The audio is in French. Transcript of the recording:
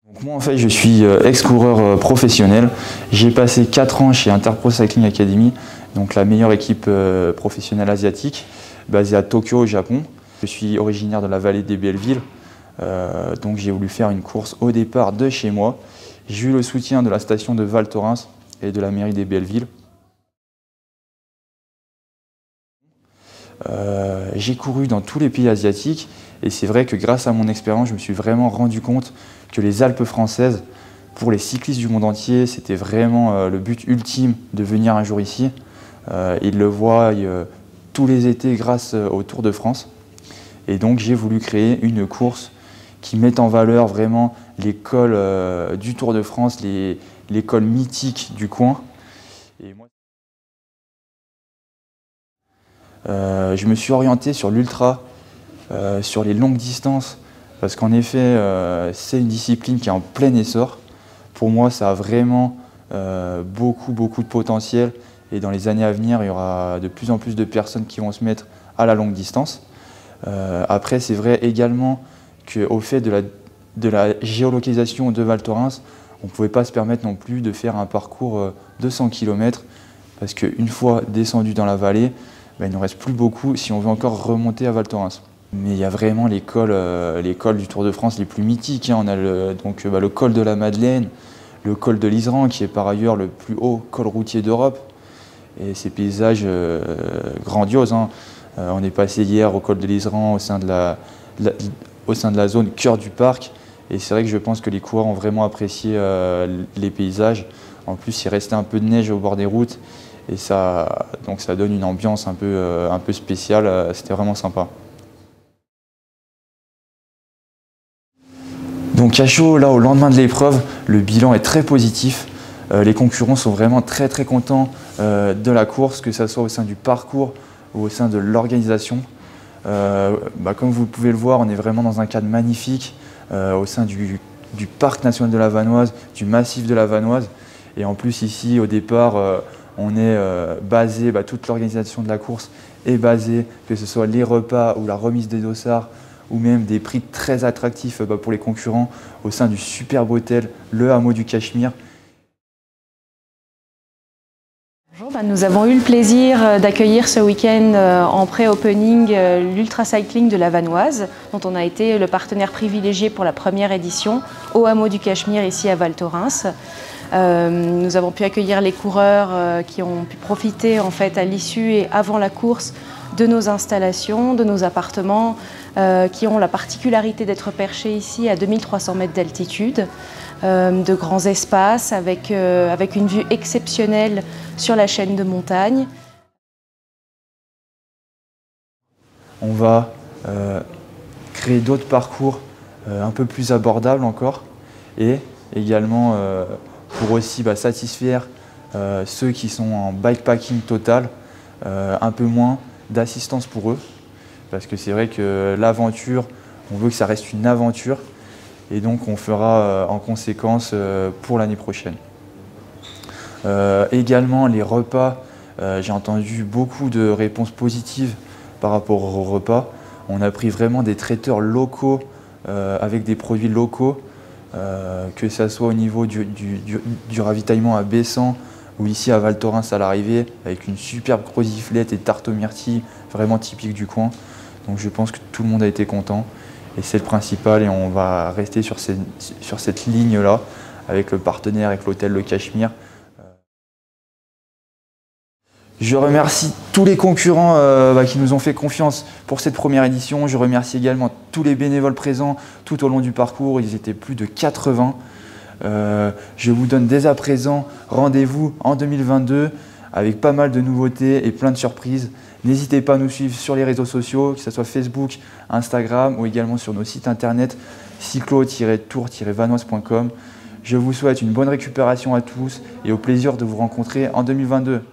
Donc moi en fait je suis ex-coureur professionnel. J'ai passé 4 ans chez Interpro Cycling Academy, donc la meilleure équipe professionnelle asiatique, basée à Tokyo au Japon. Je suis originaire de la vallée des Belleville, donc j'ai voulu faire une course au départ de chez moi. J'ai eu le soutien de la station de Val Thorens et de la mairie des Belleville. J'ai couru dans tous les pays asiatiques et c'est vrai que grâce à mon expérience, je me suis vraiment rendu compte que les Alpes françaises, pour les cyclistes du monde entier, c'était vraiment le but ultime de venir un jour ici. Ils le voient tous les étés grâce au Tour de France. Et donc j'ai voulu créer une course qui mette en valeur vraiment l'école du Tour de France, l'école mythique du coin. Et moi, je me suis orienté sur l'ultra, sur les longues distances, parce qu'en effet, c'est une discipline qui est en plein essor. Pour moi, ça a vraiment beaucoup de potentiel, et dans les années à venir, il y aura de plus en plus de personnes qui vont se mettre à la longue distance. Après, c'est vrai également qu'au fait de la géolocalisation de Val Thorens, on ne pouvait pas se permettre non plus de faire un parcours de 100 km, parce qu'une fois descendu dans la vallée, il ne nous reste plus beaucoup si on veut encore remonter à Val Thorens. Mais il y a vraiment les cols du Tour de France les plus mythiques. On a le col de la Madeleine, le col de l'Isran, qui est par ailleurs le plus haut col routier d'Europe. Et ces paysages grandioses. On est passé hier au col de l'Isran au sein de la zone cœur du parc. Et c'est vrai que je pense que les coureurs ont vraiment apprécié les paysages. En plus, il restait un peu de neige au bord des routes. Et donc ça donne une ambiance un peu spéciale. C'était vraiment sympa. Donc à chaud, là, au lendemain de l'épreuve, le bilan est très positif. Les concurrents sont vraiment très contents de la course, que ce soit au sein du parcours ou au sein de l'organisation. Comme vous pouvez le voir, on est vraiment dans un cadre magnifique au sein du parc national de la Vanoise, du massif de la Vanoise. Et en plus ici, au départ, on est basé, toute l'organisation de la course est basée, que ce soit les repas ou la remise des dossards, ou même des prix très attractifs pour les concurrents au sein du superbe hôtel, le Hameau du Cachemire. Bonjour, nous avons eu le plaisir d'accueillir ce week-end en pré-opening l'Ultra Cycling de la Vanoise, dont on a été le partenaire privilégié pour la première édition au Hameau du Cachemire, ici à Val Thorens. Nous avons pu accueillir les coureurs qui ont pu profiter en fait, à l'issue et avant la course de nos installations, de nos appartements, qui ont la particularité d'être perchés ici à 2300 mètres d'altitude, de grands espaces avec une vue exceptionnelle sur la chaîne de montagne. On va créer d'autres parcours un peu plus abordables encore, et également pour aussi satisfaire ceux qui sont en bikepacking total, un peu moins d'assistance pour eux, parce que c'est vrai que l'aventure, on veut que ça reste une aventure, et donc on fera en conséquence pour l'année prochaine. Également les repas, j'ai entendu beaucoup de réponses positives par rapport aux repas. On a pris vraiment des traiteurs locaux avec des produits locaux, que ce soit au niveau du ravitaillement à Bessan ou ici à Val Thorens à l'arrivée, avec une superbe croziflette et tarte aux myrtilles vraiment typique du coin. Donc je pense que tout le monde a été content et c'est le principal, et on va rester sur cette ligne-là avec le partenaire, avec l'hôtel Le Cachemire. Je remercie tous les concurrents qui nous ont fait confiance pour cette première édition. Je remercie également tous les bénévoles présents tout au long du parcours. Ils étaient plus de 80. Je vous donne dès à présent rendez-vous en 2022 avec pas mal de nouveautés et plein de surprises. N'hésitez pas à nous suivre sur les réseaux sociaux, que ce soit Facebook, Instagram ou également sur nos sites internet cyclo-tour-vanoise.com. Je vous souhaite une bonne récupération à tous et au plaisir de vous rencontrer en 2022.